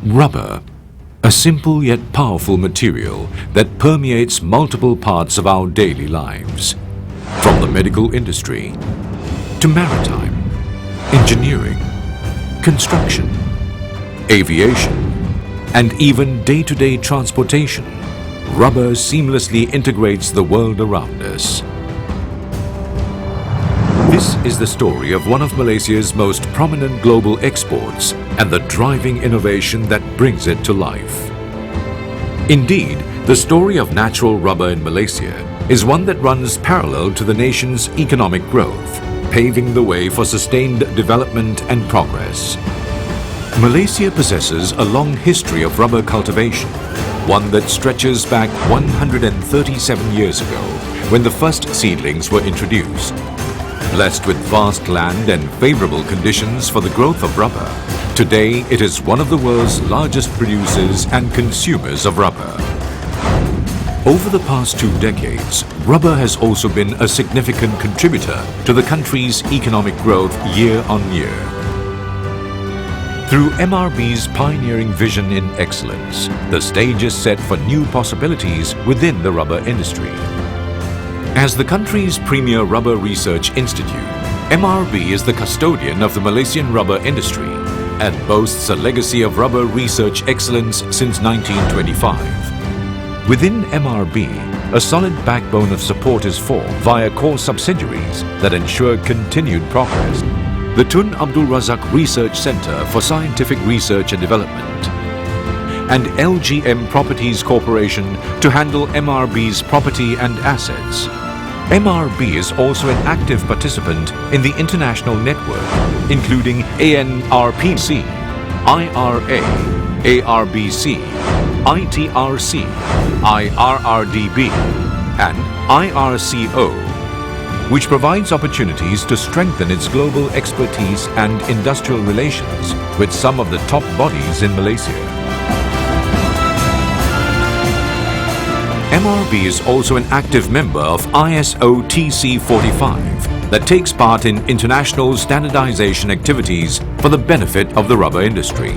Rubber, a simple yet powerful material that permeates multiple parts of our daily lives, from the medical industry to maritime, engineering, construction, aviation, and even day-to-day transportation. Rubber seamlessly integrates the world around us. This is the story of one of Malaysia's most prominent global exports and the driving innovation that brings it to life. Indeed, the story of natural rubber in Malaysia is one that runs parallel to the nation's economic growth, paving the way for sustained development and progress. Malaysia possesses a long history of rubber cultivation, one that stretches back 137 years ago when the first seedlings were introduced. Blessed with vast land and favorable conditions for the growth of rubber, today it is one of the world's largest producers and consumers of rubber. Over the past 2 decades, rubber has also been a significant contributor to the country's economic growth year on year. Through MRB's pioneering vision in excellence, the stage is set for new possibilities within the rubber industry. As the country's premier rubber research institute, MRB is the custodian of the Malaysian rubber industry and boasts a legacy of rubber research excellence since 1925. Within MRB, a solid backbone of support is formed via core subsidiaries that ensure continued progress. The Tun Abdul Razak Research Centre for Scientific Research and Development, and LGM Properties Corporation to handle MRB's property and assets. MRB is also an active participant in the international network, including ANRPC, IRA, ARBC, ITRC, IRRDB, and IRCO, which provides opportunities to strengthen its global expertise and industrial relations with some of the top bodies in Malaysia. MRB is also an active member of ISO TC 45 that takes part in international standardization activities for the benefit of the rubber industry.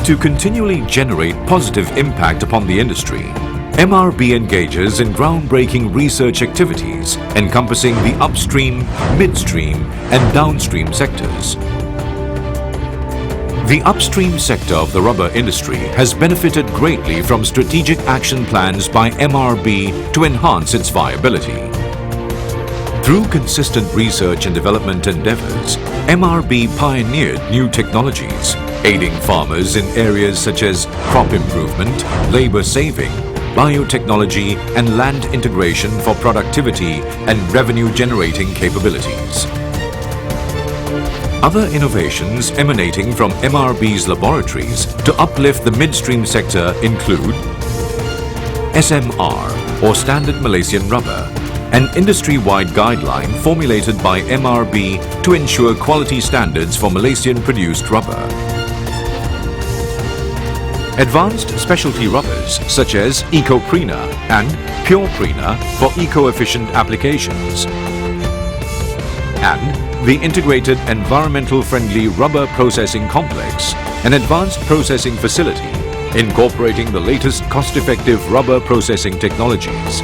To continually generate positive impact upon the industry, MRB engages in groundbreaking research activities encompassing the upstream, midstream, and downstream sectors. The upstream sector of the rubber industry has benefited greatly from strategic action plans by MRB to enhance its viability. Through consistent research and development endeavors, MRB pioneered new technologies, aiding farmers in areas such as crop improvement, labor saving, biotechnology, and land integration for productivity and revenue-generating capabilities. Other innovations emanating from MRB's laboratories to uplift the midstream sector include SMR, or Standard Malaysian Rubber, an industry-wide guideline formulated by MRB to ensure quality standards for Malaysian-produced rubber. Advanced specialty rubbers such as Ecoprena and Pureprena for eco-efficient applications. And the Integrated Environmental Friendly Rubber Processing Complex, an advanced processing facility incorporating the latest cost-effective rubber processing technologies.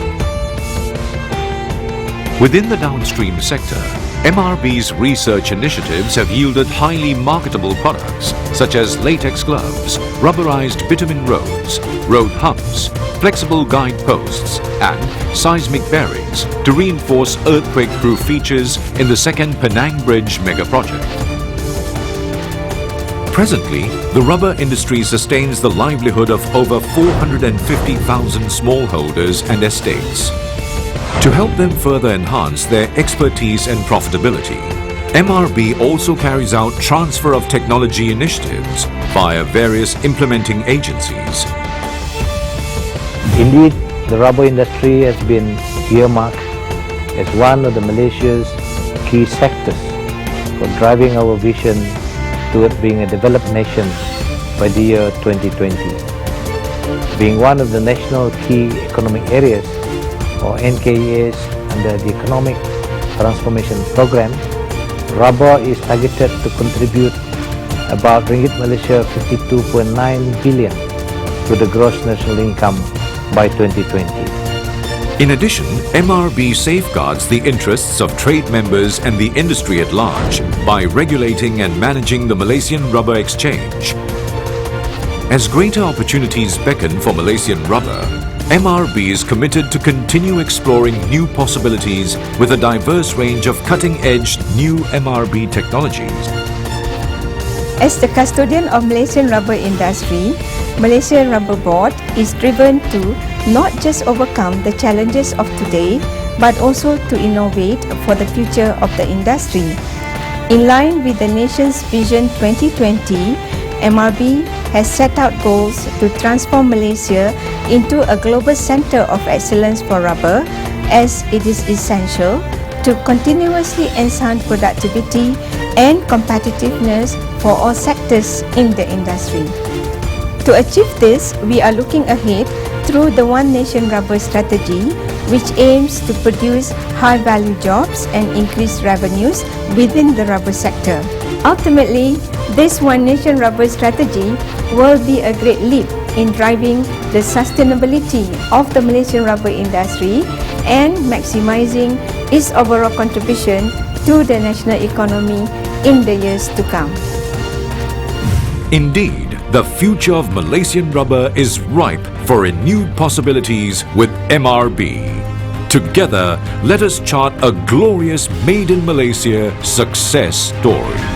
Within the downstream sector, MRB's research initiatives have yielded highly marketable products such as latex gloves, rubberized bitumen roads, road humps, flexible guide posts, and seismic bearings to reinforce earthquake-proof features in the second Penang Bridge mega project. Presently, the rubber industry sustains the livelihood of over 450,000 smallholders and estates. To help them further enhance their expertise and profitability, MRB also carries out transfer of technology initiatives via various implementing agencies. Indeed, the rubber industry has been earmarked as one of the Malaysia's key sectors for driving our vision toward being a developed nation by the year 2020. Being one of the national key economic areas, or NKEAs, under the Economic Transformation Program, rubber is targeted to contribute about ringgit Malaysia 52.9 billion to the gross national income by 2020. In addition, MRB safeguards the interests of trade members and the industry at large by regulating and managing the Malaysian Rubber Exchange. As greater opportunities beckon for Malaysian rubber, MRB is committed to continue exploring new possibilities with a diverse range of cutting-edge new MRB technologies. As the custodian of Malaysian rubber industry, Malaysian Rubber Board is driven to not just overcome the challenges of today, but also to innovate for the future of the industry. In line with the nation's Vision 2020, MRB has set out goals to transform Malaysia into a global center of excellence for rubber, as it is essential to continuously enhance productivity and competitiveness for all sectors in the industry. To achieve this, we are looking ahead through the One Nation Rubber strategy, which aims to produce high-value jobs and increase revenues within the rubber sector. Ultimately, this One Nation Rubber strategy will be a great leap in driving the sustainability of the Malaysian rubber industry and maximizing its overall contribution to the national economy in the years to come. Indeed, the future of Malaysian rubber is ripe for renewed possibilities with MRB. Together, let us chart a glorious Made in Malaysia success story.